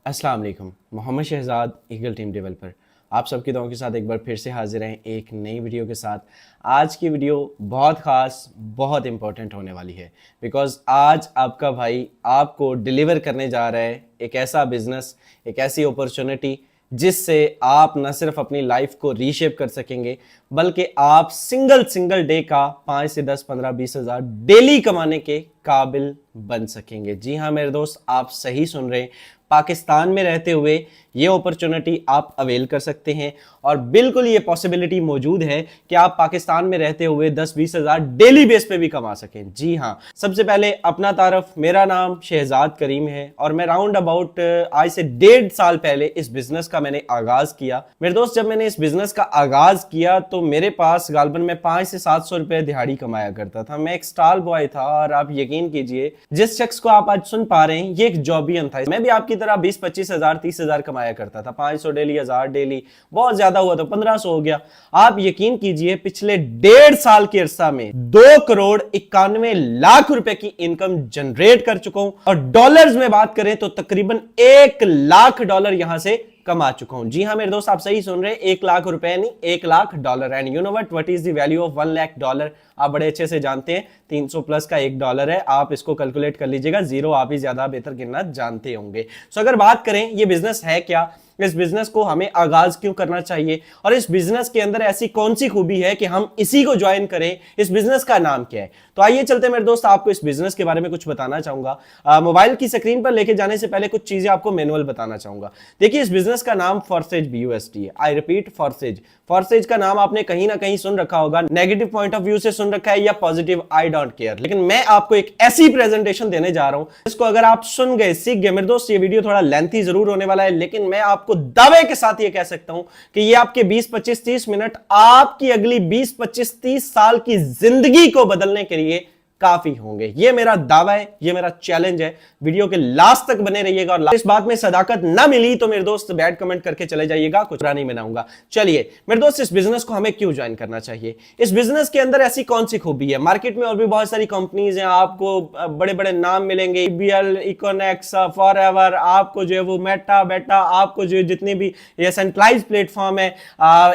अस्सलाम वालेकुम। Mohammed Shahzad, Eagle team developer, आप सबकी दुआओं के साथ एक बार फिर से हाजिर हैं एक नई वीडियो के साथ। आज की वीडियो बहुत ख़ास, बहुत इंपॉर्टेंट होने वाली है बिकॉज़ आज आपका भाई आपको डिलीवर करने जा रहा है एक ऐसा बिजनेस, एक ऐसी अपॉर्चुनिटी जिससे आप न सिर्फ अपनी लाइफ को रीशेप कर सकेंगे बल्कि आप सिंगल डे का 5 से 10, 15, 20 हज़ार डेली कमाने के काबिल बन सकेंगे। जी हाँ मेरे दोस्त, आप सही सुन रहे हैं। पाकिस्तान में रहते हुए ये अपॉर्चुनिटी आप अवेल कर सकते हैं और बिल्कुल ये पॉसिबिलिटी मौजूद है कि आप पाकिस्तान में रहते हुए 10-20 हज़ार डेली बेस पे भी कमा सकें। जी हाँ, सबसे पहले अपना तारफ, मेरा नाम शहजाद करीम है और मैं राउंड अबाउट आज से 1.5 साल पहले इस बिजनेस का मैंने आगाज किया। मेरे दोस्त, जब मैंने इस बिजनेस का आगाज किया तो मेरे पास गालबन में 500 से 700 रुपए दिहाड़ी कमाया करता था। मैं एक स्टॉल बॉय था और आप यकीन कीजिए जिस शख्स को आप आज सुन पा रहे हैं ये एक जॉबियन था। मैं भी आपकी तरह 20-25 हज़ार 30 हज़ार कमाया करता था। 500 डेली, 1000 डेली, बहुत ज्यादा हुआ तो 1500 हो गया। आप यकीन कीजिए पिछले 1.5 साल के अरसा में 2,91,00,000 रुपए की इनकम जनरेट कर चुका हूं और डॉलर्स में बात करें तो तकरीबन $1,00,000 यहां से कमा चुका हूं। जी हां मेरे दोस्त, आप सही सुन रहे हैं, $1,00,000 रुपए नहीं, $1,00,000। And you know what is the value of $1,00,000? आप बड़े अच्छे से जानते हैं, 300 प्लस का $1 है। आप इसको कैलकुलेट कर लीजिएगा, जीरो आप ही ज्यादा बेहतर गिनना जानते होंगे। सो अगर बात करें ये बिजनेस है क्या, इस बिजनेस को हमें आगाज क्यों करना चाहिए और इस बिजनेस के अंदर ऐसी कौन सी खूबी है कि हम इसी को ज्वाइन करें, इस बिजनेस का नाम क्या है, तो आइए चलते मेरे दोस्त आपको इस बिजनेस के बारे में कुछ बताना चाहूंगा। मोबाइल की स्क्रीन पर लेके जाने से पहले कुछ चीजें आपको मैनुअल बताना चाहूंगा। देखिए, इस बिजनेस का नाम फॉरसेज BUSD है। I repeat, फॉरसेज। फॉरसेज का नाम आपने कहीं ना कहीं सुन रखा होगा, नेगेटिव पॉइंट ऑफ व्यू से सुन रखा है या पॉजिटिव, आई डोंट केयर। लेकिन मैं आपको एक ऐसी प्रेजेंटेशन देने जा रहा हूं जिसको अगर आप सुन गए, सीख गए, मेरे दोस्त ये वीडियो थोड़ा लेंथी जरूर होने वाला है लेकिन मैं आपको दावे के साथ ये कह सकता हूं कि ये आपके 20-25-30 मिनट आपकी अगली 20-25-30 साल की जिंदगी को बदलने के लिए काफी होंगे। ये मेरा दावा है, ये मेरा चैलेंज है। वीडियो के लास्ट तक बने रहिएगा और इस बात में सदाकत ना मिली तो मेरे दोस्त बैड कमेंट करके चले जाइएगा, कुछ नहीं बनाऊंगा। चलिए मेरे दोस्त, इस बिजनेस को हमें क्यों ज्वाइन करना चाहिए? इस बिजनेस के अंदर ऐसी कौन सी खूबी है? मार्केट में और भी बहुत सारी कंपनीज हैं, आपको बड़े बड़े नाम मिलेंगे, BL, इकोनेक्स, फॉरएवर, आपको जो है वो मेटा बेटा, आपको जो जितनी भी ये सेंट्रलाइज प्लेटफॉर्म है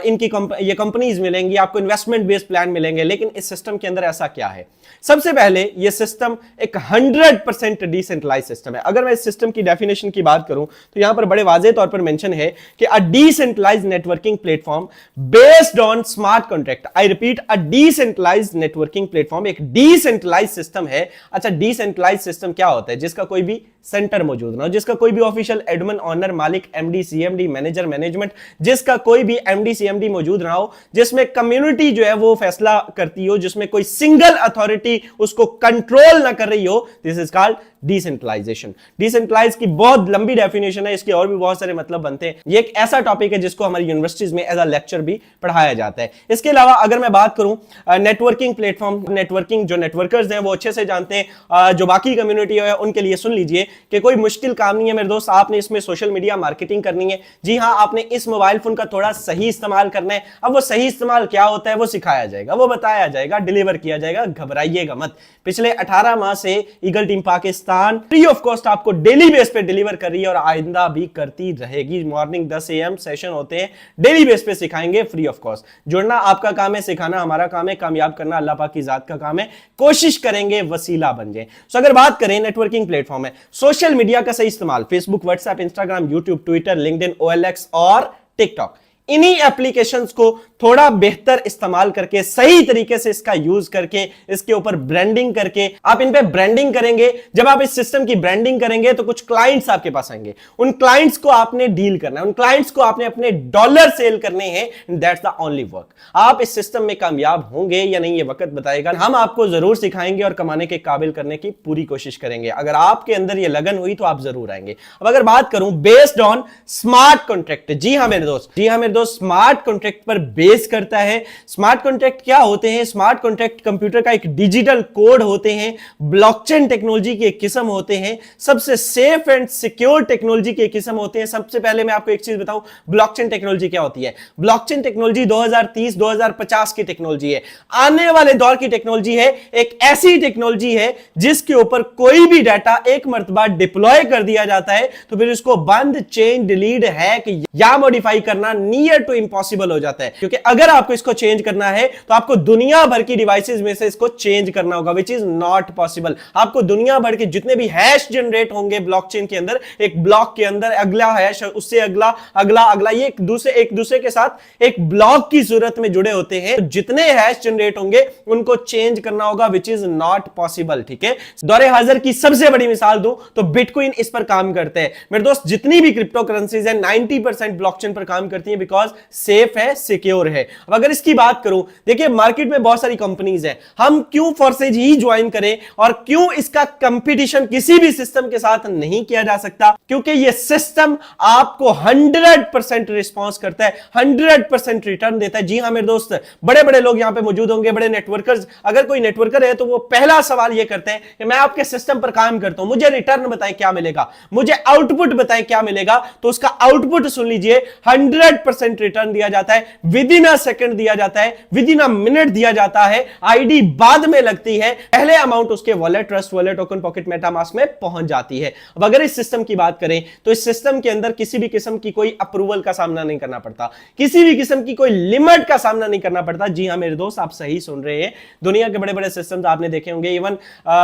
इनकी ये कंपनीज मिलेंगी, आपको इन्वेस्टमेंट बेस्ड प्लान मिलेंगे। लेकिन इस सिस्टम के अंदर ऐसा क्या है? सबसे पहले ये सिस्टम एक 100% डिसेंट्रलाइज सिस्टम है। अगर मैं इस सिस्टम की डेफिनेशन की बात करूं तो यहां पर बड़े वाज़ेह तौर पर मेंशन है कि a decentralised networking platform based on smart contract. I repeat, a decentralised networking platform एक डिसेंट्रलाइज्ड सिस्टम है। अच्छा, डिसेंट्रलाइज्ड सिस्टम क्या होता है? जिसका कोई भी सेंटर मौजूद ना हो, जिसका कोई भी ऑफिशियल एडमिन, ऑनर, मालिक, MD, CMD, मैनेजर, मैनेजमेंट, जिसका कोई भी MD, CMD मौजूद ना हो, जिसमें कम्युनिटी जो है वो फैसला करती हो, जिसमें कोई सिंगल अथॉरिटी उसको कंट्रोल ना कर रही हो, this is called decentralization. Decentralize की बहुत लंबी डेफिनेशन है, इसके और भी बहुत सारे मतलब बनते हैं। ये एक ऐसा टॉपिक है जिसको हमारी यूनिवर्सिटीज में एज अ लेक्चर भी पढ़ाया जाता है। इसके अलावा अगर मैं बात करूं नेटवर्किंग प्लेटफॉर्म, नेटवर्किंग जो नेटवर्कर्स हैं वो अच्छे से जानते हैं, जो बाकी कम्युनिटी है उनके लिए सुन लीजिए कि कोई मुश्किल काम नहीं है मेरे दोस्त। आपने इसमें सोशल मीडिया मार्केटिंग करनी है। जी हां, आपने इस मोबाइल फोन का थोड़ा सही इस्तेमाल करना है। अब वो सही इस्तेमाल क्या होता है वो सिखाया जाएगा, वो बताया जाएगा, डिलीवर किया जाएगा, घबराइएगा मत। पिछले 18 माह से eagle team Pakistan free of cost आपको डेली बेस पे डिलीवर कर रही है और आइंदा भी करती रहेगी। मॉर्निंग 10 AM सेशन होते हैं, डेली बेस पे सिखाएंगे फ्री ऑफ कॉस्ट। जुड़ना आपका काम है, सिखाना हमारा काम है, कामयाब करना अल्लाह पाक की जात का काम है। कोशिश करेंगे वसीला बन जाए। सो अगर बात करें नेटवर्किंग प्लेटफॉर्म है, सोशल मीडिया का सही इस्तेमाल, Facebook, WhatsApp, Instagram, YouTube, Twitter, LinkedIn, OLX और टिकटॉक, इन्हीं एप्लीकेशंस को थोड़ा बेहतर इस्तेमाल करके, सही तरीके से इसका यूज करके, इसके ऊपर ब्रांडिंग करके, आप इन पे ब्रांडिंग करेंगे। जब आप इस सिस्टम की ब्रांडिंग करेंगे तो कुछ क्लाइंट्स आपके पास आएंगे, उन क्लाइंट्स को आपने डील करना है, उन क्लाइंट्स को आपने अपने डॉलर सेल करने हैं। That's the only work. आप इस सिस्टम में कामयाब होंगे या नहीं ये वक्त बताएगा। हम आपको जरूर सिखाएंगे और कमाने के काबिल करने की पूरी कोशिश करेंगे। अगर आपके अंदर ये लगन हुई तो आप जरूर आएंगे। अब अगर बात करूं बेस्ड ऑन स्मार्ट कॉन्ट्रैक्ट, जी हां मेरे दोस्त, जी हां मेरे दोस्त स्मार्ट कॉन्ट्रैक्ट पर बेस करता है। स्मार्ट कॉन्ट्रैक्ट क्या होते हैं? स्मार्ट कॉन्ट्रैक्ट कंप्यूटर का एक डिजिटल कोड होते हैं, ब्लॉकचेन टेक्नोलॉजी की एक किस्म होते हैं, सबसे सेफ एंड सिक्योर टेक्नोलॉजी की एक किस्म होते हैं। सबसे पहले मैं आपको एक चीज बताऊं, ब्लॉकचेन टेक्नोलॉजी क्या होती है। ब्लॉकचेन टेक्नोलॉजी 2030-2050 की टेक्नोलॉजी है, आने वाले दौर की टेक्नोलॉजी है। एक ऐसी टेक्नोलॉजी है जिसके ऊपर कोई भी डाटा एक मर्तबा डिप्लॉय कर दिया जाता है तो फिर उसको बंद, चेंज, डिलीट, हैक या मॉडिफाई करना नियर टू इम्पॉसिबल हो जाता है। क्योंकि अगर आपको इसको चेंज करना है तो आपको दुनिया भर की डिवाइसेस में से इसको चेंज करना होगा, विच इज नॉट पॉसिबल। आपको दुनिया भर के जितने भी हैश जनरेट होंगे ब्लॉकचेन के अंदर, एक ब्लॉक के अंदर अगला हैश, उससे अगला, अगला अगला, ये एक दूसरे के साथ एक ब्लॉक की सूरत में जुड़े होते हैं। तो जितने हैश जनरेट होंगे उनको चेंज करना होगा, विच इज नॉट पॉसिबल। ठीक है, दौरे हाजिर की सबसे बड़ी मिसाल दूं तो बिटकॉइन इस पर काम करते हैं। मेरे दोस्त, जितनी भी क्रिप्टो करेंसीज है 90% ब्लॉकचेन पर काम करती है, बिकॉज सेफ है, सिक्योर है। अब अगर इसकी बात करूं, देखिए मार्केट में बहुत सारी कंपनीज है, हम क्यों फोर्सेज ही ज्वाइन करें और क्यों इसका कंपटीशन किसी भी सिस्टम के साथ नहीं किया जा सकता? क्योंकि यह सिस्टम आपको 100% रिस्पॉन्स करता है, 100% रिटर्न देता है। जी हां मेरे दोस्त, बड़े बड़े लोग यहां पे मौजूद होंगे, बड़े नेटवर्कर्स। अगर कोई नेटवर्कर है तो वो पहला सवाल यह करते हैं कि मैं आपके सिस्टम पर काम करता हूं, मुझे रिटर्न बताएं क्या मिलेगा, मुझे आउटपुट बताएं क्या मिलेगा। तो उसका आउटपुट सुन लीजिए, 100% रिटर्न दिया जाता है, विद इन अ सेकंड दिया जाता है, विद इन अ मिनट दिया जाता है, आईडी बाद में लगती है, पहले अमाउंट उसके wallet, trust wallet, token pocket, MetaMask में पहुंच जाती है। अब अगर इस सिस्टम की बात करें तो इस सिस्टम के अंदर किसी भी किस्म की कोई अप्रूवल का सामना नहीं करना पड़ता, किसी भी किस्म की कोई लिमिट का सामना नहीं करना पड़ता। जी हां मेरे दोस्त, आप सही सुन रहे हैं, दुनिया के बड़े बड़े सिस्टम्स आपने देखे होंगे। इवन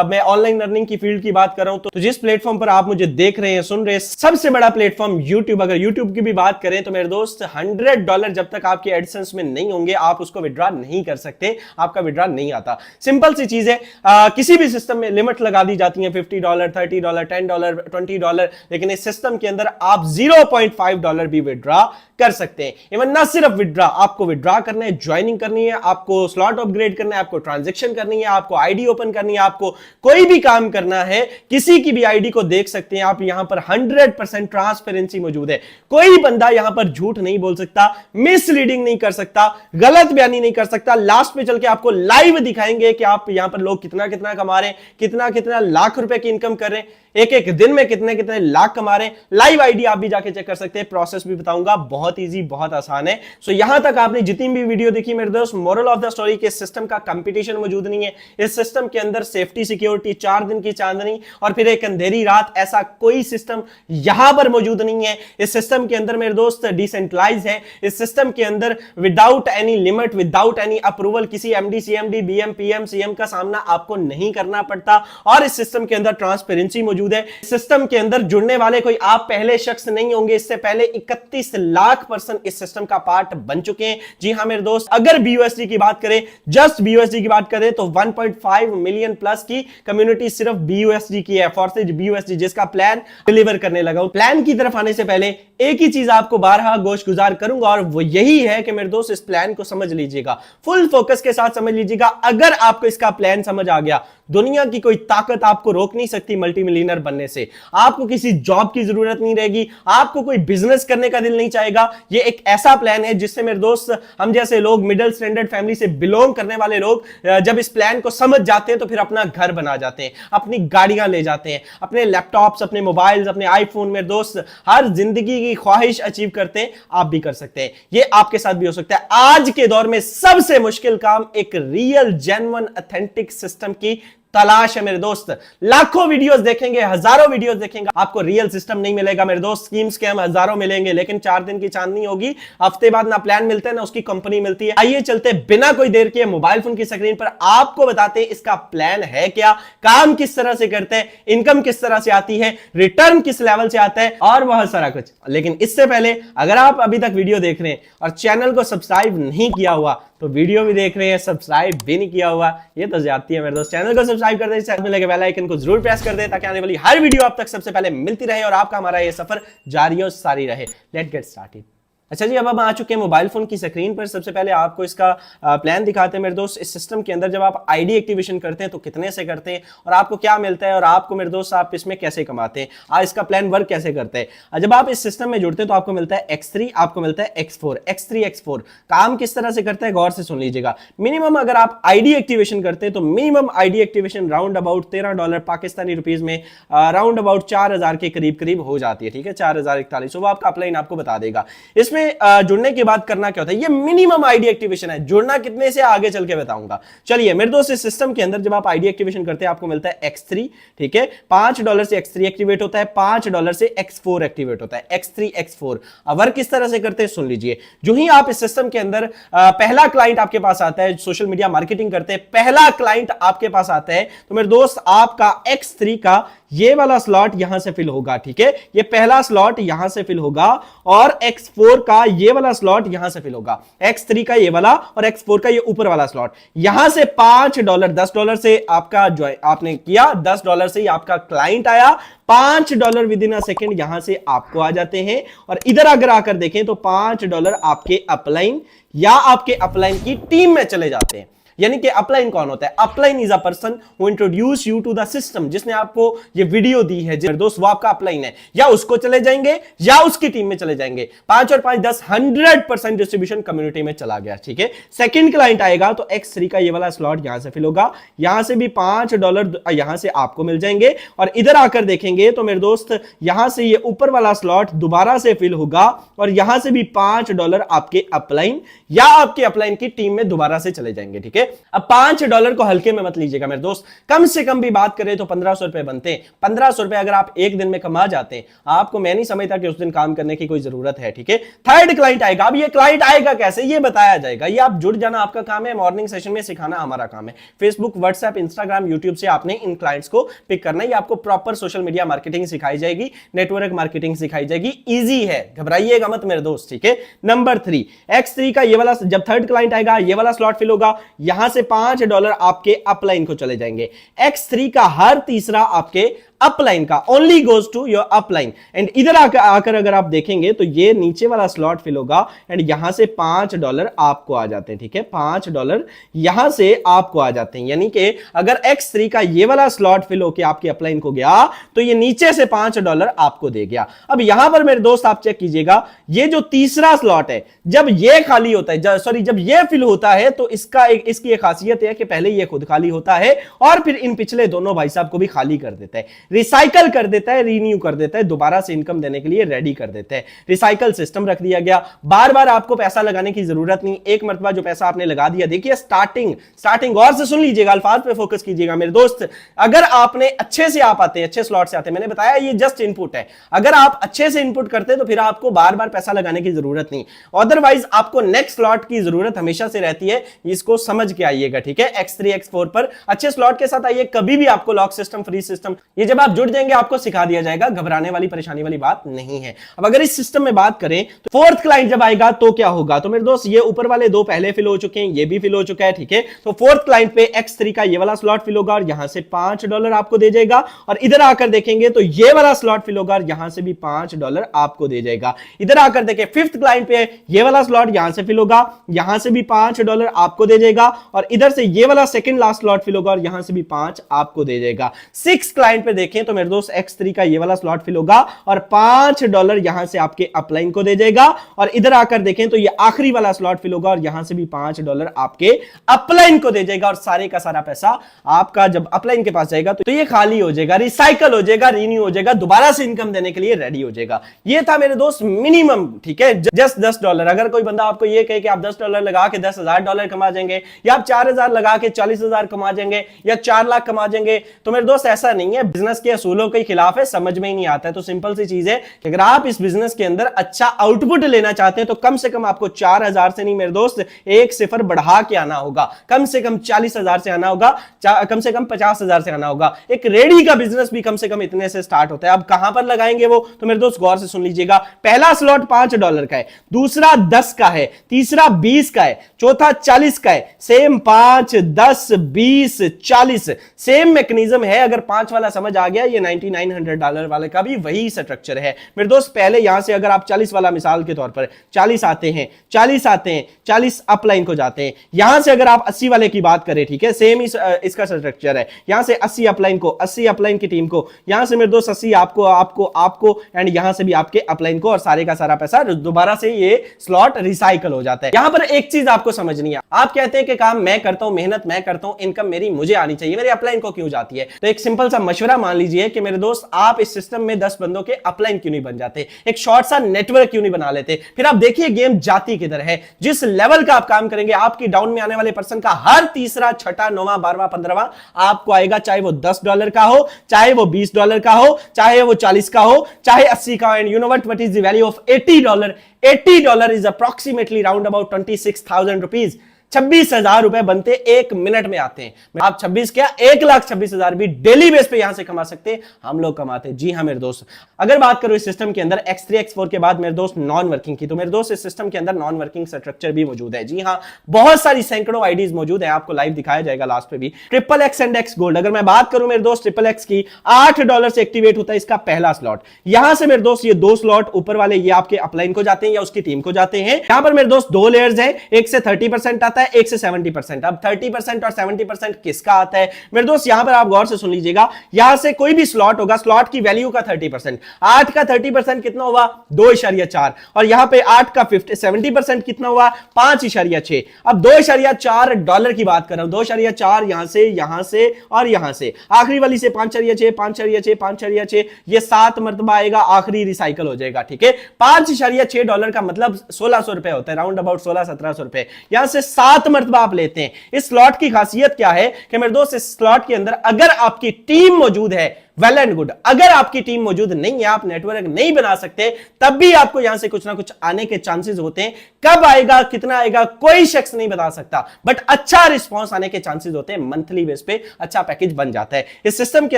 मैं ऑनलाइन लर्निंग की फील्ड की बात कर रहा हूं तो जिस प्लेटफॉर्म पर आप मुझे देख रहे हैं, सुन रहे हैं, सबसे बड़ा प्लेटफॉर्म यूट्यूब। अगर यूट्यूब की भी बात करें तो मेरे दोस्त $100 जब तक आपके एडसेंस में नहीं होंगे आप उसको विड्रॉ नहीं कर सकते, आपका विड्रॉ नहीं आता। सिंपल सी चीज है, किसी भी सिस्टम में लिमिट लगा दी जाती है $50, $30, $10, $20, लेकिन इस सिस्टम के अंदर आप $0.5 भी विड्रॉ कर सकते हैं। इवन ना सिर्फ विड्रॉ, आपको विड्रॉ करना है, ज्वाइनिंग करनी है, आपको स्लॉट अपग्रेड करना है, आपको ट्रांजैक्शन करनी है, आपको आईडी ओपन करनी है, आपको कोई भी काम करना है, किसी की भी आईडी को देख सकते हैं आप। यहां पर 100% ट्रांसपेरेंसी मौजूद है, कोई बंदा यहां पर झूठ नहीं बोल सकता, मिसलीडिंग नहीं कर सकता, गलत बयानी नहीं कर सकता। लास्ट में चल के आपको लाइव दिखाएंगे कि आप यहां पर लोग कितना कितना कमा रहे हैं, कितना कितना लाख रुपए की इनकम कर रहे हैं, एक एक दिन में कितने कितने लाख कमा रहे हैं। लाइव आईडी आप भी जाके चेक कर सकते हैं, प्रोसेस भी बताऊंगा, बहुत इजी, बहुत आसान है। सो यहां तक आपने जितनी भी वीडियो देखी मेरे दोस्त, मोरल ऑफ द स्टोरी के सिस्टम का कंपटीशन मौजूद नहीं है। इस सिस्टम के अंदर सेफ्टी, सिक्योरिटी, 4 दिन की चांदनी और फिर एक अंधेरी रात, ऐसा कोई सिस्टम यहां पर मौजूद नहीं है। इस सिस्टम के अंदर मेरे दोस्त डिसेंट्रलाइज है। इस सिस्टम के अंदर without any limit, without any approval किसी MD, CMD, BM, PM, CM का सामना आपको नहीं करना पड़ता। और इस सिस्टम के अंदर ट्रांसपेरेंसी मौजूद है। सिस्टम के अंदर जुड़ने वाले कोई आप पहले शख्स नहीं होंगे, इससे पहले 31 लाख पर्सन इस सिस्टम का पार्ट बन चुके हैं। जी हां मेरे दोस्त, अगर BUSD की बात करें, जस्ट BUSD की बात करें तो 1.5 मिलियन प्लस की कम्युनिटी सिर्फ BUSD की है, फॉर्सेज BUSD, जिसका प्लान डिलीवर करने लगा हूं। प्लान की तरफ आने से पहले एक ही चीज आपको बारहा गोश गुजार करूंगा और वो यही है कि मेरे दोस्त इस प्लान को समझ लीजिएगा, फुल फोकस के साथ समझ लीजिएगा। अगर आपको इसका प्लान समझ आ गया, दुनिया की कोई ताकत आपको रोक नहीं सकती मल्टी मिलियनर बनने से। आपको किसी जॉब की जरूरत नहीं रहेगी, आपको कोई बिजनेस करने का दिल नहीं चाहेगा। ये एक ऐसा प्लान है जिससे मेरे दोस्त, हम जैसे लोग, मिडिल स्टैंडर्ड फैमिली से बिलोंग करने वाले लोग, जब इस प्लान को समझ जाते हैं तो फिर अपना घर बना जाते हैं, अपनी गाड़ियां ले जाते हैं, अपने लैपटॉप्स, अपने मोबाइल्स, अपने आईफोन, मेरे दोस्त हर जिंदगी की ख्वाहिश अचीव करते हैं। आप भी कर सकते हैं, ये आपके साथ भी हो सकता है। आज के दौर में सबसे मुश्किल काम एक रियल, जेन्युइन, ऑथेंटिक सिस्टम की तलाश है मेरे दोस्त। लाखों वीडियोस देखेंगे, हजारों वीडियोस देखेंगे, आपको रियल सिस्टम नहीं मिलेगा मेरे दोस्त। स्कीम स्कैम हजारों मिलेंगे, लेकिन 4 दिन की चांदनी होगी। हफ्ते बाद ना प्लान मिलते हैं ना उसकी कंपनी मिलती है। आइए चलते बिना कोई देर किए मोबाइल फोन की स्क्रीन पर आपको बताते हैं इसका प्लान है क्या, काम किस तरह से करते हैं, इनकम किस तरह से आती है, रिटर्न किस लेवल से आता है और बहुत सारा कुछ। लेकिन इससे पहले अगर आप अभी तक वीडियो देख रहे हैं और चैनल को सब्सक्राइब नहीं किया हुआ तो वीडियो भी देख रहे हैं, सब्सक्राइब भी नहीं किया हुआ, ये तो ज्यादती है मेरे दोस्त। चैनल को सब्सक्राइब कर दे, साथ में लगे बेल आइकन को जरूर प्रेस कर दे ताकि आने वाली हर वीडियो आप तक सबसे पहले मिलती रहे और आपका हमारा ये सफर जारी और सारी रहे। Let's get started. अच्छा जी, अब हम आ चुके हैं मोबाइल फोन की स्क्रीन पर। सबसे पहले आपको इसका प्लान दिखाते हैं मेरे दोस्त। इस सिस्टम के अंदर जब आप आईडी एक्टिवेशन करते हैं तो कितने से करते हैं और आपको क्या मिलता है, और आपको मेरे दोस्त आप इसमें कैसे कमाते हैं, इसका प्लान वर्क कैसे करते हैं। जब आप इस सिस्टम में जुड़ते हैं तो आपको मिलता है X3, आपको मिलता है X4। X3 X4 काम किस तरह से करता है, गौर से सुन लीजिएगा। मिनिमम अगर आप आईडी एक्टिवेशन करते हैं तो minimum ID activation round about $13 Pakistani rupees में राउंड अबाउट 4000 के करीब करीब हो जाती है, ठीक है, 4041। वो आपका अपलाइन आपको बता देगा। इसमें जुड़ने के बाद करना क्या होता है, ये मिनिमम आईडी एक्टिवेशन है। जुड़ना कितने से आगे चल के बताऊंगा। चलिए मेरे दोस्त, इस सिस्टम के अंदर जब आप आईडी एक्टिवेशन करते हैं आपको मिलता है X3, ठीक है, $5 से X3 एक्टिवेट होता है, $5 से X4 एक्टिवेट होता है। X3 X4 वर्क किस तरह से करते हैं सुन लीजिए। जो ही आप इस सिस्टम के अंदर पहला क्लाइंट आपके पास आता है, सोशल मीडिया मार्केटिंग करते हैं, पहला क्लाइंट आपके पास आता है तो मेरे दोस्त आपका X3 का ये वाला स्लॉट यहां से फिल होगा, ठीक है, ये पहला स्लॉट यहां से फिल होगा और X4 का ये वाला स्लॉट यहां से फिल होगा। X3 का ये वाला और X4 का ये ऊपर वाला स्लॉट यहां से $5 $10 से आपका जो आपने किया, $10 से ही आपका क्लाइंट आया, $5 विद इन अ सेकेंड यहां से आपको आ जाते हैं। और इधर अगर आकर देखें तो $5 आपके अपलाइन या आपके अपलाइन की टीम में चले जाते हैं। यानी कि अपलाइन कौन होता है, upline is a person who introduce you to the system. जिसने आपको ये वीडियो दी है दोस्त, वो आपका अपलाइन है, या उसको चले जाएंगे या उसकी टीम में चले जाएंगे। 5 और 5 10 100% डिस्ट्रीब्यूशन कम्युनिटी में चला गया, ठीक है। सेकंड क्लाइंट आएगा तो X3 का ये वाला स्लॉट यहां से फिल होगा, यहां से भी $5 यहां से आपको मिल जाएंगे। और इधर आकर देखेंगे तो मेरे दोस्त यहां से ये ऊपर वाला स्लॉट दोबारा से फिल होगा और यहां से भी $5 आपके अपलाइन या आपके अपलाइन की टीम में दोबारा से चले जाएंगे, ठीक है। अब $5 को हल्के में मत लीजिएगा मेरे दोस्त, कम से कम भी बात करें तो 1500 रुपए बनते हैं। 1500 रुपए अगर आप एक दिन में कमा जाते हैं, आपको मैं नहीं समझता कि उस दिन काम करने की कोई जरूरत है, ठीक है। थर्ड क्लाइंट आएगा। अब ये क्लाइंट आएगा कैसे, ये बताया जाएगा। ये आप जुड़ जाना आपका काम है, मॉर्निंग सेशन में सिखाना हमारा काम है। फेसबुक, व्हाट्सएप, इंस्टाग्राम, यूट्यूब से आपने इन क्लाइंट्स को पिक करना है। आपको प्रॉपर सोशल मीडिया मार्केटिंग सिखाई जाएगी, नेटवर्क मार्केटिंग सिखाई जाएगी। इजी है, घबराइएगा मत मेरे दोस्त, ठीक है। नंबर 3 X3 का ये वाला, जब थर्ड क्लाइंट आएगा ये वाला स्लॉट फिल होगा, यहां से $5 आपके अपलाइन को चले जाएंगे। X3 का हर तीसरा आपके अपलाइन का only goes to your upline. And इधर आकर अगर आप देखेंगे तो ये नीचे वाला स्लॉट फिल होगा एंड यहां से $5 आपको आ जाते हैं, ठीक है, $5 यहां से आपको आ जाते हैं। यानी कि अगर X3 का ये वाला स्लॉट फिल होकर आपके अपलाइन को गया तो ये नीचे से $5 आपको दे गया। अब यहां पर मेरे दोस्त आप चेक कीजिएगा, ये जो तीसरा स्लॉट है जब ये खाली होता है, सॉरी जब ये फिल होता है तो इसकी एक खासियत है कि पहले ये खुद खाली होता है और फिर इन पिछले दोनों भाई साहब को भी खाली कर देता है, रिसाइकल कर देता है, रीन्यू कर देता है, दोबारा से इनकम देने के लिए रेडी कर देता है। रिसाइकल सिस्टम रख दिया गया, बार बार आपको पैसा लगाने की जरूरत नहीं, एक मरतबा जो पैसा आपने लगा दिया। देखिए स्टार्टिंग और से सुन लीजिएगा, अल्फाज पे फोकस कीजिएगा मेरे दोस्त। अगर आपने अच्छे से आप आते हैं, अच्छे स्लॉट से आते हैं, मैंने बताया ये जस्ट इनपुट है, अगर आप अच्छे से इनपुट करते हैं तो फिर आपको बार बार पैसा लगाने की जरूरत नहीं, अदरवाइज आपको नेक्स्ट स्लॉट की जरूरत हमेशा से रहती है। इसको समझ के आइएगा, ठीक है। X3 X4 पर अच्छे स्लॉट के साथ आइए, कभी भी आपको लॉक सिस्टम, फ्री सिस्टम, ये जब आप जुड़ जाएंगे आपको सिखा दिया जाएगा, घबराने वाली परेशानी वाली बात नहीं है। अब अगर इस सिस्टम में बात करें तो फोर्थ क्लाइंट जब आएगा तो क्या होगा, तो मेरे दोस्त ये ऊपर वाले दो पहले फिल हो चुके हैं, ये भी फिल हो चुका है, ठीक है। तो फोर्थ क्लाइंट पे X3 का ये वाला स्लॉट फिल होगा और यहां से $5 आपको दे जाएगा। और इधर आकर देखेंगे तो ये वाला स्लॉट फिल होगा और यहां से भी $5 आपको दे जाएगा। इधर आकर देखें फिफ्थ क्लाइंट पे ये वाला स्लॉट यहां से फिल होगा, यहां से भी $5 आपको दे जाएगा। और इधर से ये वाला सेकंड लास्ट स्लॉट फिल होगा और यहां से भी 5 आपको दे जाएगा। सिक्स क्लाइंट पे देखें तो मेरे दोस्त X3 का ये वाला स्लॉट फिल होगा और $5 यहां से आपके अपलाइन को दे जाएगा। और इधर आकर देखें तो ये आखिरी वाला स्लॉट फिल होगा और यहां से भी $5 आपके अपलाइन को दे जाएगा। और सारे का सारा पैसा आपका जब अपलाइन के पास जाएगा तो ये खाली हो जाएगा, रिसाइकल हो जाएगा, रीन्यू हो जाएगा, दोबारा से इनकम देने के लिए रेडी हो जाएगा। ये था मेरे दोस्त मिनिमम, ठीक है, जस्ट $10। अगर कोई बंदा आपको ये कहे कि आप $10 लगा के $10,000 कमा जाएंगे, या आप 4000 लगा के 40,000 कमा जाएंगे, या 4 लाख कमा जाएंगे, तो मेरे दोस्त ऐसा नहीं है, बिजनेस के असूलों के खिलाफ है, समझ में ही नहीं आता है। तो सिंपल सी चीज है कि अगर आप इस बिजनेस के अंदर अच्छा आउटपुट लेना चाहते हैं तो कम से कम आपको 4000 से नहीं मेरे दोस्त, एक सिफर बढ़ा के आना होगा, कम से कम 40,000 से आना होगा, कम से कम 50,000 से आना होगा। एक रेडी का बिजनेस भी कम से कम इतने से स्टार्ट होता है। अब कहां पर लगाएंगे वो, तो मेरे दोस्त गौर से सुन लीजिएगा। पहला स्लॉट $5 का है, दूसरा 10 का है, तीसरा 20 का है, चौथा 40 का है। सेम 5, 10, 20, 40 सेम मैकेनिज्म है। अगर 5 वाला समझ आ गया, ये $9900 वाले का भी वही स्ट्रक्चर है मेरे दोस्त। पहले यहां से अगर आप 40 वाला मिसाल के तौर पर 40 आते हैं, 40 अपलाइन को जाते हैं, यहां से अगर आप 80 वाले की बात करें, ठीक है, सेम इसका स्ट्रक्चर है। यहां से 80 अपलाइन को, 80 अपलाइन की टीम को, यहां से मेरे दोस्त 80 आपको एंड यहां से भी आपके अपलाइन को, और सारे का सारा पैसा दोबारा से ये स्लॉट रिसाइकल हो जाता है। यहां पर एक चीज आपको समझनी है, आप कहते हैं कि काम मैं करता हूं, मेहनत मैं करता हूं, इनकम मेरी मुझे आनी चाहिए, मेरे अपलाइन को क्यों जाती है? तो एक सिंपल सा मशवरा मान लीजिए कि मेरे दोस्त आप इस सिस्टम में 10 बंदों के अपलाइन क्यों नहीं बन जाते, एक शॉर्ट सा नेटवर्क क्यों नहीं बना लेते? फिर आप देखिए गेम जाती किधर है। जिस लेवल का आप काम करेंगे, आपकी डाउन में आने वाले पर्सन का हर तीसरा, छठा, 9वां, 12वां, 15वां आपको आएगा, चाहे वो $10 का हो, चाहे वो $20 का हो, चाहे वो 40 का हो, चाहे 80 का हो। And you know what is the value of $80? $80 is approximately round about 26,000 rupees. 26,000 रुपए बनते 1 मिनट में आते हैं। आप 26 क्या 1,26,000 भी डेली बेस पे यहां से कमा सकते हैं, हम लोग कमाते हैं। जी हां मेरे दोस्त, अगर बात करो इस सिस्टम के अंदर X3 X4 के बाद मेरे दोस्त नॉन वर्किंग की, तो मेरे दोस्त इस सिस्टम के अंदर नॉन वर्किंग स्ट्रक्चर भी मौजूद है। जी हां, बहुत सारी सैकड़ों आईडीज मौजूद है, आपको लाइव दिखाया जाएगा लास्ट पे भी। XXX एंड X गोल्ड, अगर मैं बात करूं मेरे दोस्त XXX की, $8 से एक्टिवेट होता है इसका पहला स्लॉट। यहां से मेरे दोस्त ये 2 स्लॉट ऊपर वाले ये आपके अपलाइन को जाते हैं या उसकी टीम को जाते हैं। यहां पर मेरे दोस्त 2 लेयर्स हैं, एक से 30% आता है, एक से 70%। अब 30% और 70% किसका आता है मेरे दोस्त? यहां पर आप गौर से सुन लीजिएगा, यहां से कोई भी स्लॉट होगा, स्लॉट की वैल्यू का 30%, 8 का 30% कितना हुआ? 2.4। और यहां पे 8 का 70% कितना हुआ? 5.6। अब $2.4 की बात कर रहा हूं, 2.4 यहां से और यहां से, आखिरी वाली से 5.6, 5.6, 5.6, ये 7 मरतबा आएगा, आखिरी रिसाइकल हो जाएगा। ठीक है, $5.6 का मतलब 1600 रुपए होता है, राउंड अबाउट 1600-1700 रुपए। यहां से 7 मरतबा आप लेते हैं। इस स्लॉट की खासियत क्या है कि मेरे दोस्त, इस स्लॉट के अंदर अगर आपकी टीम मौजूद है, वेल एंड गुड। अगर आपकी टीम मौजूद नहीं है, आप नेटवर्क नहीं बना सकते, तब भी आपको यहां से कुछ ना कुछ आने के चांसेस होते हैं। कब आएगा, कितना आएगा, कोई शख्स नहीं बता सकता, बट अच्छा रिस्पांस आने के चांसेस होते हैं। मंथली बेस पे अच्छा पैकेज बन जाता है इस सिस्टम के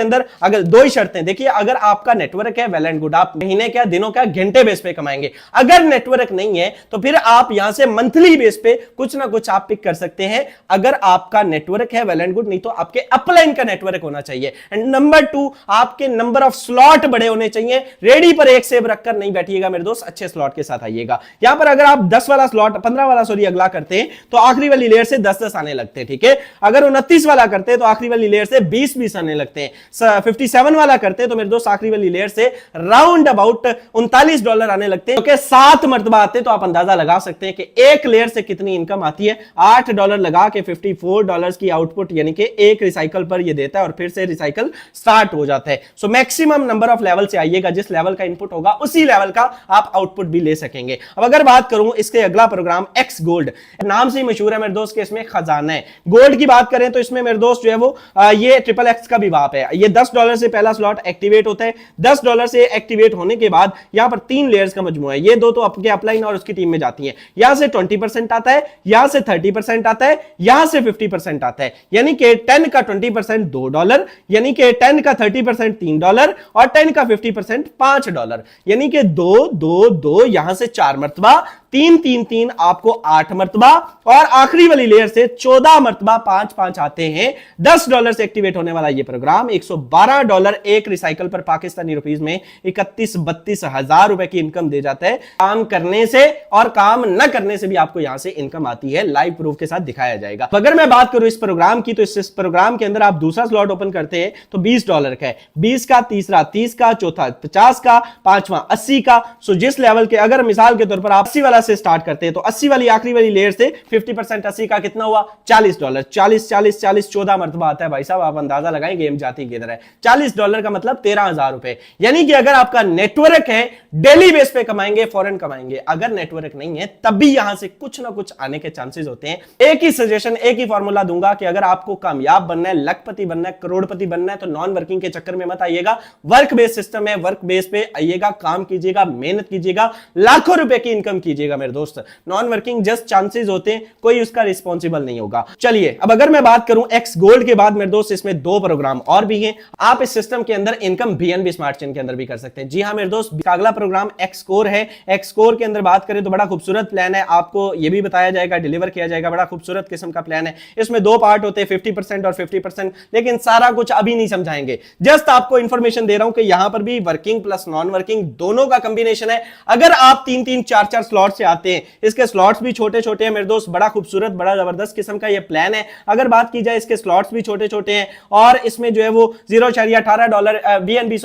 अंदर। अगर 2 ही शर्तें देखिए, अगर आपका नेटवर्क है, वेल एंड गुड, आप महीने क्या, दिनों क्या, घंटे बेस पे कमाएंगे। अगर नेटवर्क नहीं है तो फिर आप यहां से मंथली बेस पे कुछ ना कुछ आप पिक कर सकते हैं। अगर आपका नेटवर्क है, वेल एंड गुड, नहीं तो आपके अपलाइन का नेटवर्क होना चाहिए। एंड नंबर 2, आपके नंबर ऑफ स्लॉट बड़े होने चाहिए। रेडी पर एक सेव रखकर नहीं बैठिएगा मेरे दोस्त, अच्छे स्लॉट के साथ आइएगा। यहां पर अगर आप 10 वाला स्लॉट, 15 वाला सॉरी अगला करते हैं तो आखिरी वाली लेयर से 10-10 आने लगते हैं। ठीक है, अगर 29 वाला करते हैं तो आखिरी वाली लेयर से 20-20 आने लगते हैं। 57 वाला करते हैं तो मेरे दोस्त आखिरी वाली लेयर से राउंड अबाउट $39 आने लगते हैं। ओके, 7 मरतबा आते हैं तो आप अंदाजा लगा सकते हैं कि एक लेयर से कितनी इनकम आती है। $8 लगा के $54 की आउटपुट, यानी कि एक रिसाइकल पर ये देता है और फिर से रिसाइकल स्टार्ट हो जाता है। So maximum number of level से आइएगा, जिस लेवल का इनपुट होगा उसी लेवल का आप आउटपुट भी ले सकेंगे। अब अगर बात करूं इसके अगला प्रोग्राम X गोल्ड, नाम से ही मशहूर है मेरे दोस्त के इसमें खजाना है। गोल्ड की बात करें तो इसमें मेरे दोस्त जो है वो ये XXX का भी वाप है। ये $10 से पहला स्लॉट एक्टिवेट होता है। $10 से एक्टिवेट होने के बाद यहां पर 3 लेयर्स का मजमूआ है। ये 2 तो आपके अपलाइन और उसकी टीम में जाती हैं। यहां से 20% आता है, यहां से 30% आता है, यहां से 50% आता है। यानी कि 10 का 20% $2, यानी कि 10 का 30% $3 और 10 का 50% $5। यानी कि 2 2 2 यहां से 4 मरतबा, 3 3 3 आपको 8 मरतबा, और आखिरी वाली लेयर से 14 मरतबा 5 5 आते हैं। $10 से एक्टिवेट होने वाला यह प्रोग्राम $112 एक रिसाइकल पर पाकिस्तानी रुपीस में 31-32 हजार रुपए की इनकम दे जाता है। काम करने से और काम न करने से भी आपको यहां से इनकम आती है, लाइव प्रूफ के साथ दिखाया जाएगा। अगर मैं बात करूं इस प्रोग्राम की, तो इस प्रोग्राम के अंदर आप दूसरा स्लॉट ओपन करते हैं तो $20 का है, 20 का, तीसरा 30 का, चौथा 50 का, पांचवा 80 का। सो जिस लेवल के, अगर मिसाल के तौर पर आप 80 वाला से स्टार्ट करते हैं तो 80 वाली आखिरी वाली लेयर से 50% 80 का कितना हुआ? $40। 40 40 40 14 मरतबा आता है भाई साहब, आप अंदाजा लगाएं गेम जाती किधर है। $40 का मतलब 13,000 रुपए। यानी कि अगर आपका नेटवर्क है, डेली बेस पे कमाएंगे, फौरन कमाएंगे। अगर नेटवर्क नहीं है तब भी यहां से कुछ ना कुछ आने के चांसेस होते हैं। एक ही सजेशन, एक ही फॉर्मूला दूंगा कि अगर आपको कामयाब बनना है, लखपति बनना है, करोड़पति बनना है, तो नॉन वर्किंग के चक्कर में मत आइएगा। वर्क बेस्ड सिस्टम है, वर्क बेस पे आइएगा, काम कीजिएगा, मेहनत कीजिएगा, लाखों रुपए की इनकम कीजिएगा। कीजिएगा मेरे दोस्त, नॉन वर्किंग जस्ट चांसेस होते हैं, कोई उसका रिस्पॉन्सिबल नहीं होगा। चलिए अब अगर मैं बात करूं एक्स गोल्ड के बाद मेरे दोस्त इसमें दो प्रोग्राम और भी हैं। आप इस सिस्टम के अंदर इनकम बीएनबी स्मार्ट चेन के अंदर भी कर सकते हैं। जी हां मेरे दोस्त, अगला प्रोग्राम एक्स कोर है। एक्स कोर के अंदर बात करें तो बड़ा खूबसूरत प्लान है, आपको यह भी बताया जाएगा, डिलीवर किया जाएगा, बड़ा खूबसूरत किस्म का प्लान है। इसमें दो पार्ट होते हैं, 50% और 50%, लेकिन सारा कुछ अभी नहीं समझाएंगे, जस्ट आपको इंफॉर्मेशन दे रहा हूं कि यहां पर भी वर्किंग प्लस नॉन वर्किंग दोनों का कंबिनेशन है। अगर आप 3-3 4-4 स्लॉट से आते हैं, इसके स्लॉट्स भी छोटे छोटे हैं मेरे दोस्त, बड़ा खूबसूरत बड़ा जबरदस्त किस्म का ये प्लान है। अगर बात की जाए इसके स्लॉट्स भी छोटे छोटे हैं और इसमें जो है वो $0.18 बीएनबी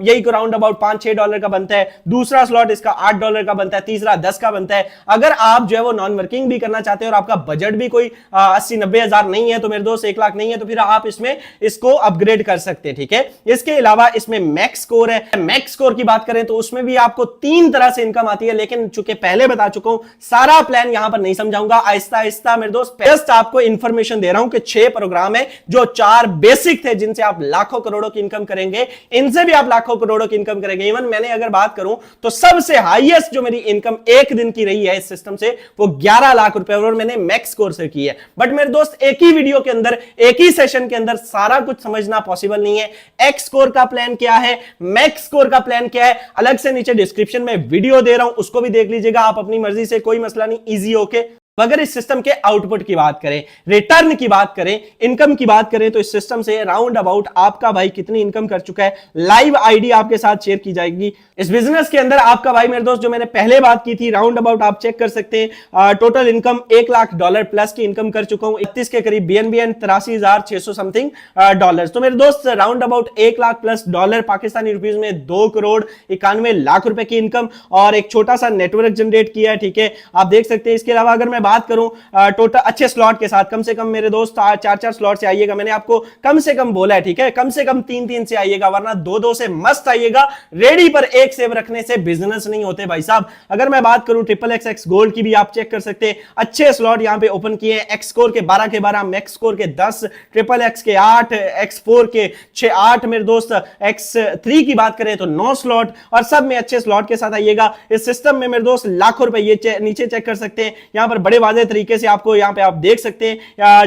यही को राउंड अबाउट $5-6 का बनता है। दूसरा स्लॉट इसका $8 का बनता है, तीसरा 10 का बनता है। अगर आप जो है वो नॉन वर्किंग भी करना चाहते हैं और आपका बजट भी कोई 80-90 हजार नहीं है तो मेरे दोस्त 1 लाख नहीं है, तो फिर आप इसमें इसको अपग्रेड कर सकते हैं, ठीक है। इसके अलावा इसमें मैक्स कोर है। मैक्स कोर की बात करें तो उसमें भी आपको 3 तरह से इनकम आती है, लेकिन चूंकि पहले बता चुका हूं सारा प्लान यहां पर नहीं समझाऊंगा, आहिस्ता आहिस्ता मेरे दोस्त जस्ट आपको इंफॉर्मेशन दे रहा हूं कि 6 प्रोग्राम है जो 4 बेसिक थे जिनसे आप लाखों करोड़ों की इनकम करेंगे, इनसे भी आप लाखों करोड़ों की इनकम करेंगे। इवन मैंने अगर बात करूं तो सबसे हाईएस्ट जो मेरी इनकम एक दिन की रही है इस सिस्टम से वो 11 लाख रुपए और मैंने मैक्स कोर से की है। बट मेरे दोस्त एक ही वीडियो के अंदर एक ही सेशन के अंदर सारा कुछ समझना पॉसिबल नहीं है। एक्स कोर का प्लान क्या है, मैक्स कोर का प्लान क्या है, अलग से नीचे डिस्क्रिप्शन में वीडियो दे रहा हूं, उसको भी देख लीजिएगा आप अपनी मर्जी से, कोई मसला नहीं, इजी होके। अगर इस सिस्टम के आउटपुट की बात करें, रिटर्न की बात करें, इनकम की बात करें तो इस सिस्टम से राउंड अबाउट आपका भाई कितनी इनकम कर चुका है, लाइव आईडी आपके साथ शेयर की जाएगी। इस बिजनेस के अंदर आपका भाई मेरे दोस्त जो मैंने पहले बात की थी राउंड अबाउट आप चेक कर सकते हैं, टोटल इनकम $1 लाख प्लस की इनकम कर चुका हूं, 31 के करीब बीएनबी एंड 83,600 समथिंग डॉलर। तो मेरे दोस्त round about $1 lakh plus Pakistani rupees में 2,91,00,000 रुपए की इनकम और एक छोटा सा नेटवर्क जनरेट किया है, ठीक है, आप देख सकते हैं। इसके अलावा अगर मैं बात करूं टोटल अच्छे स्लॉट के साथ, कम से कम मेरे दोस्त 4-4 स्लॉट से आइएगा, मैंने आपको कम से कम बोला है, ठीक है, कम से कम 3-3 से आइएगा, वरना 2-2 से मस्त आइएगा। रेडी पर एक सेव रखने से बिजनेस नहीं होते भाई साहब। अगर मैं बात करूं XXX गोल्ड की भी आप चेक कर सकते हैं, अच्छे स्लॉट यहां पे ओपन किए हैं, एक्स कोर के 12 के 12, मैक्स कोर के 10, XXX के 8, X4 के 6-8 मेरे दोस्त, X3 की बात करें तो 9 स्लॉट और सब में अच्छे स्लॉट के साथ आइएगा। इस सिस्टम में मेरे दोस्त लाखों रुपए ये नीचे चेक कर सकते हैं, यहां पर बड़े वाजे तरीके से आपको यहां पे आप देख सकते हैं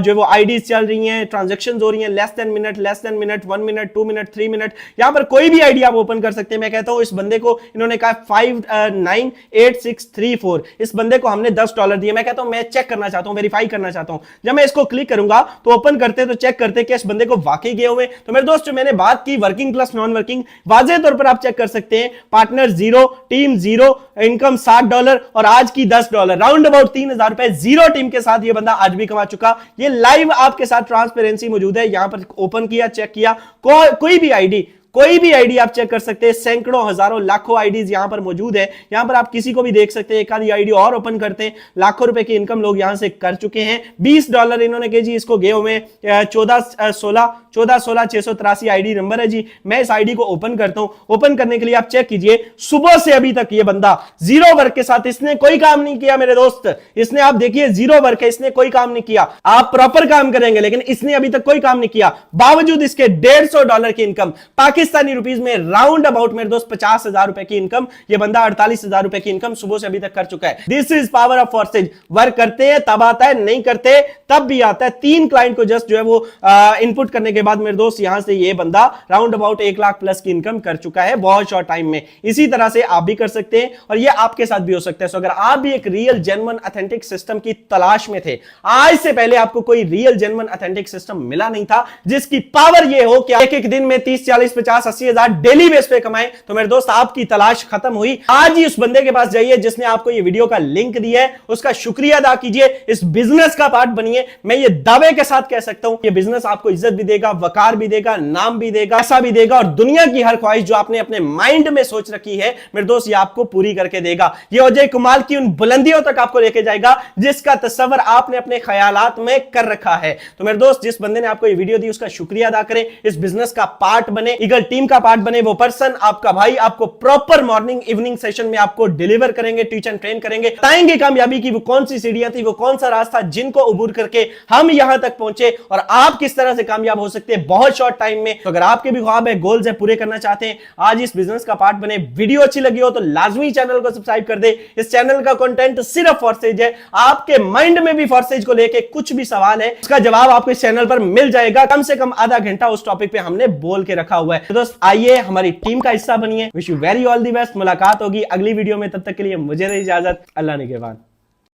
जो वो आईडीज चल रही हैं, ट्रांजैक्शंस हो रही हैं, less than minute, 1 minute, 2 minute, 3 minute, यहां पर कोई भी आईडी आप ओपन कर सकते हैं। मैं कहता हूं इस बंदे को इन्होंने कहा 598634, इस बंदे को हमने $10 दिए। मैं कहता हूं मैं चेक करना चाहता हूं, वेरीफाई करना चाहता हूं। जब मैं इसको क्लिक करूंगा तो ओपन करते तो चेक करते कि इस बंदे को वाकई गए हुए। तो मेरे दोस्त जो मैंने बात की वर्किंग प्लस नॉन वर्किंग, वाजे तौर पर आप चेक कर सकते हैं, पार्टनर 0, टीम 0, इनकम $60 और आज की $10, राउंड अबाउट 3,000 रुपए जीरो टीम के साथ ये बंदा आज भी कमा चुका। ये लाइव आपके साथ ट्रांसपेरेंसी मौजूद है, यहां पर ओपन किया, चेक किया, कोई भी आईडी आप चेक कर सकते हैं, सैकड़ों हजारों लाखों आईडीज यहां पर मौजूद है। यहां पर आप किसी को भी देख सकते हैं, एक आधी आईडी और ओपन करते हैं, लाखों रुपए की इनकम लोग यहां से कर चुके हैं। $20 इन्होंने के जी इसको गए हुए 14,16,683 आईडी नंबर है जी। मैं इस आईडी को ओपन करता हूं, ओपन करने के लिए आप चेक कीजिए, सुबह से अभी तक ये बंदा 0 वर्क के साथ, इसने कोई काम नहीं किया मेरे दोस्त, इसने आप देखिए 0 वर्क है, इसने कोई काम नहीं किया। आप प्रॉपर काम करेंगे लेकिन इसने अभी तक कोई काम नहीं किया, बावजूद इसके $150 की इनकम पाकिस्तानी रुपीज में राउंड अबाउट मेरे दोस्त 50,000 रुपए की इनकम, ये बंदा 48,000 रुपए की इनकम सुबह से अभी तक कर चुका है। This is power of forces. Work करते हैं तब आता है, नहीं करते तब भी आता है। 3 क्लाइंट को जस्ट जो है वो इनपुट करने के बाद मेरे दोस्त यहां से ये बंदा राउंड अबाउट 1 लाख प्लस की इनकम कर चुका है बहुत शॉर्ट टाइम में। इसी तरह से आप भी कर सकते हैं और ये आपके साथ भी हो सकता है। सो अगर आप भी एक रियल जेन्युइन ऑथेंटिक सिस्टम की तलाश में थे, आज से पहले आपको कोई रियल जेन्युइन ऑथेंटिक सिस्टम मिला नहीं था जिसकी पावर ये हो कि एक दिन में 30, 40, 50, 80 हजार डेली बेस पे कमाए, तो मेरे दोस्त आपकी तलाश खत्म हुई। आज ही उस बंदे के पास जाइए जिसने आपको ये वीडियो का लिंक दिया है, उसका शुक्रिया अदा कीजिए, इस बिजनेस का पार्ट बनिए। मैं ये दावे के साथ कह सकता हूं ये बिजनेस आपको इज्जत भी देगा, वकार भी देगा, नाम भी देगा, पैसा भी देगा और दुनिया की हर ख्वाहिश जो आपने अपने माइंड में सोच रखी है मेरे दोस्त ये आपको पूरी करके देगा। ये अजय कुमार की उन बुलंदियों तक आपको लेके जाएगा जिसका तस्वर आपने अपने ख्यालात में कर रखा है। तो मेरे दोस्त जिस बंदे ने आपको ये वीडियो दी उसका शुक्रिया अदा करें, इस बिजनेस का पार्ट बने, ईगल टीम का पार्ट बने वो पर्सन, आपका भाई आपको प्रॉपर मॉर्निंग इवनिंग सेशन में आपको डिलीवर करेंगे, टीच एंड ट्रेन करेंगे, बताएंगे कामयाबी की वो कौन सी सीढ़ियां थी, वो कौन सा रास्ता जिनको उबूर करके हम यहां तक पहुंचे और आप किस तरह से कामयाब हो सकते हैं बहुत शॉर्ट टाइम में। तो अगर आपके भी ख्वाब है, गोल्स है, पूरे करना चाहते हैं, आज इस बिजनेस का पार्ट बने। वीडियो अच्छी लगी हो तो लाजमी चैनल को सब्सक्राइब कर दे। इस चैनल का कंटेंट सिर्फ फॉरसेज है। आपके माइंड में भी फॉरसेज को लेके कुछ भी सवाल है, उसका जवाब आपको इस चैनल पर मिल जाएगा। कम से कम आधा घंटा उस टॉपिक पे हमने बोल के रखा हुआ है। तो दोस्त आइए हमारी टीम का हिस्सा बनिए। Wish you very all the best. मुलाकात होगी अगली वीडियो में, तब तक के लिए मुझे दे इजाजत। अल्लाह निगहबान।